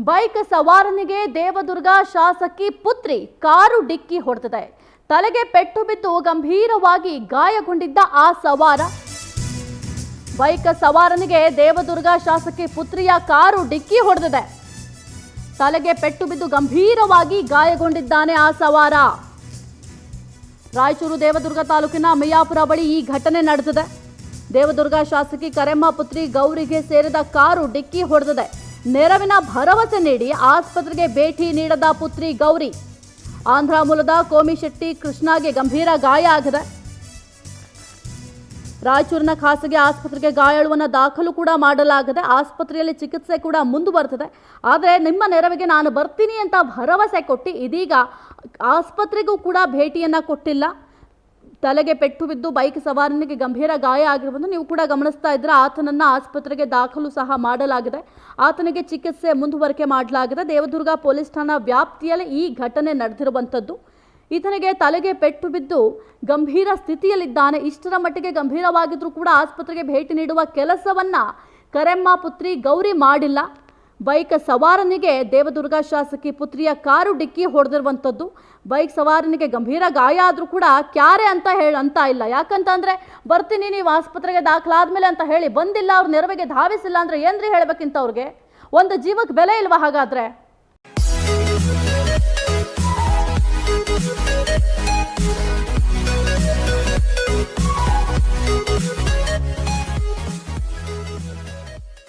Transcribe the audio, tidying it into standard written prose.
Bike ಸವಾರನಿಗೆ Devadurga ಶಾಸಕಿ ಪುತ್ರಿ car ಡಿಕ್ಕಿ ಹೊಡೆದಿದೆ. ತಲೆಗೆ ಪೆಟ್ಟು ಬಿದ್ದು ಗಂಭೀರವಾಗಿ ಗಾಯಗೊಂಡಿದ್ದ ಆ ಸವಾರ. ಬೈಕ್ ಸವಾರನಿಗೆ ದೇವದುರ್ಗ ಶಾಸಕಿ ಪುತ್ರಿಯ ಕಾರು ಡಿಕ್ಕಿ ಹೊಡೆದಿದೆ. ತಲೆಗೆ ಪೆಟ್ಟು ಬಿದ್ದು ಗಂಭೀರವಾಗಿ ಗಾಯಗೊಂಡಿದ್ದಾನೆ ಆ ಸವಾರ. ರಾಯಚೂರು ದೇವದುರ್ಗ ತಾಲೂಕಿನ ಮಿಯಾಪುರ ಬಳಿ ಈ ಘಟನೆ ನಡೆದಿದೆ. ದೇವದುರ್ಗ ಶಾಸಕಿ ಕರೆಮ್ಮ ಪುತ್ರಿ ಗೌರಿಗೆ ಸೇರಿದ ಕಾರು ಡಿಕ್ಕಿ ಹೊಡೆದಿದೆ. ನೆರವಿನ ಭರವಸೆ ನೀಡಿ ಆಸ್ಪತ್ರೆಗೆ ಭೇಟಿ ನೀಡದ ಪುತ್ರಿ ಗೌರಿ. ಆಂಧ್ರ ಮೂಲದ ಕೋಮಿಶೆಟ್ಟಿ ಕೃಷ್ಣಗೆ ಗಂಭೀರ ಗಾಯ ಆಗಿದೆ. ರಾಯಚೂರಿನ ಖಾಸಗಿ ಆಸ್ಪತ್ರೆಗೆ ಗಾಯಾಳುವನ್ನು ದಾಖಲು ಕೂಡ ಮಾಡಲಾಗಿದೆ. ಆಸ್ಪತ್ರೆಯಲ್ಲಿ ಚಿಕಿತ್ಸೆ ಕೂಡ ಮುಂದುವರೆದಿದೆ. ಆದರೆ ನಿಮ್ಮ ನೆರವಿಗೆ ನಾನು ಬರ್ತೀನಿ ಅಂತ ಭರವಸೆ ಕೊಟ್ಟು ಇದೀಗ ಆಸ್ಪತ್ರೆಗೂ ಕೂಡ ಭೇಟಿಯನ್ನು ಕೊಟ್ಟಿಲ್ಲ. ತಲೆಗೆ ಪೆಟ್ಟು ಬಿದ್ದು ಬೈಕ್ ಸವಾರನಿಗೆ ಗಂಭೀರ ಗಾಯ ಆಗಿರುವುದು ನೀವು ಕೂಡ ಗಮನಿಸ್ತಾ ಇದ್ರೆ. ಆತನನ್ನು ಆಸ್ಪತ್ರೆಗೆ ದಾಖಲು ಸಹ ಮಾಡಲಾಗಿದೆ. ಆತನಿಗೆ ಚಿಕಿತ್ಸೆ ಮುಂದುವರಿಕೆ ಮಾಡಲಾಗಿದೆ. ದೇವದುರ್ಗ ಪೊಲೀಸ್ ಠಾಣಾ ವ್ಯಾಪ್ತಿಯಲ್ಲಿ ಈ ಘಟನೆ ನಡೆದಿರುವಂಥದ್ದು. ಈತನಿಗೆ ತಲೆಗೆ ಪೆಟ್ಟು ಬಿದ್ದು ಗಂಭೀರ ಸ್ಥಿತಿಯಲ್ಲಿದ್ದಾನೆ. ಇಷ್ಟರ ಮಟ್ಟಿಗೆ ಗಂಭೀರವಾಗಿದ್ರೂ ಕೂಡ ಆಸ್ಪತ್ರೆಗೆ ಭೇಟಿ ನೀಡುವ ಕೆಲಸವನ್ನ ಕರೆಮ್ಮ ಪುತ್ರಿ ಗೌರಿ ಮಾಡಿಲ್ಲ. ಬೈಕ್ ಸವಾರನಿಗೆ ದೇವದುರ್ಗ ಶಾಸಕಿ ಪುತ್ರಿಯ ಕಾರು ಡಿಕ್ಕಿ ಹೊಡೆದಿರುವಂಥದ್ದು. ಬೈಕ್ ಸವಾರನಿಗೆ ಗಂಭೀರ ಗಾಯ ಆದರೂ ಕೂಡ ಕ್ಯಾರೆ ಅಂತ ಇಲ್ಲ. ಯಾಕಂತಂದ್ರೆ ಬರ್ತೀನಿ ನೀವು ಆಸ್ಪತ್ರೆಗೆ ದಾಖಲಾದ್ಮೇಲೆ ಅಂತ ಹೇಳಿ ಬಂದಿಲ್ಲ. ಅವ್ರ ನೆರವಿಗೆ ಧಾವಿಸಿಲ್ಲ ಅಂದ್ರೆ ಏನ್ರಿ ಹೇಳ್ಬೇಕಿಂತ ಅವ್ರಿಗೆ ಒಂದು ಜೀವಕ್ಕೆ ಬೆಲೆ ಇಲ್ವಾ ಹಾಗಾದ್ರೆ?